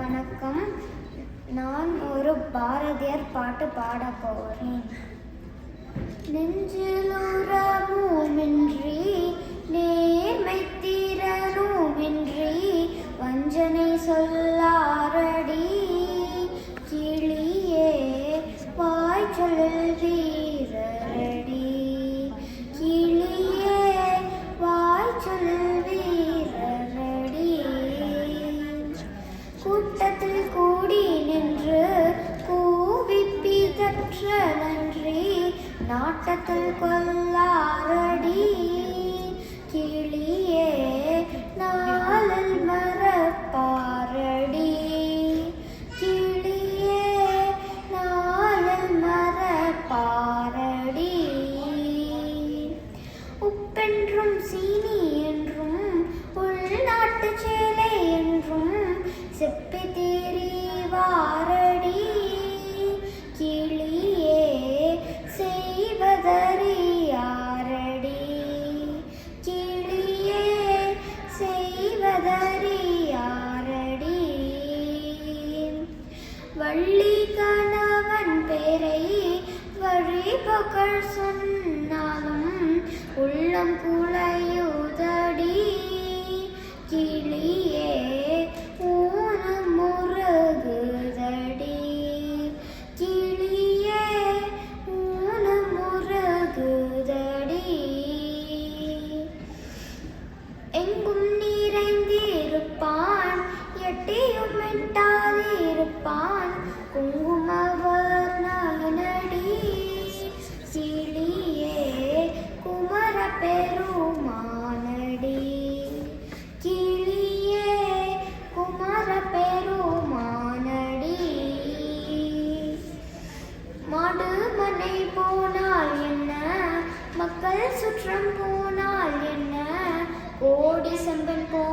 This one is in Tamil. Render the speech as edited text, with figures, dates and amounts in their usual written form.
வணக்கம். நான் ஒரு பாரதியார் பாட்டு பாட போகிறேன். நெஞ்சிலுறவுமின்றி நேர்மை திறனுமின்றி வஞ்சனை சொல்லாரடி கிளியே வாய்ச்சொல்லில் வீரரடி கிளியே வாய்ச்சொல்லில் வீரரடி கூட்டத்தில் கூடி நின்று கூவி பிதற்ற நன்றி நாட்டத்தில் கொல்லாரடி கிளியே நாளில் மறப்பாரடி கிளியே நாளில் மறப்பாரடி உப்பென்றும் சீனி என்றும் உள்நாட்டு சேலை என்றும் செப்பி திரிவாரடி கிளியே செய்வதறியாரடி கிளியே செய்வதறியாரடி வள்ளி கணவன் பேரை வழிபகழ் சொன்னாலும் உள்ளம் குலையுதடி கிளியே ஊனம் முருகுதடி கிளியே ஊனம் முருகுதடி எங்கும் நிறைந்திருப்பான் எட்டியும் எட்டாதிருப்பான் குங்குமவர் நடி கிளியே குமர பெருமானடி கிளியே குமர பெருமானடி மாடு மனை போனால் என்ன மக்கள் சுற்றம் போனால் என்ன கோடி செம்பன் போ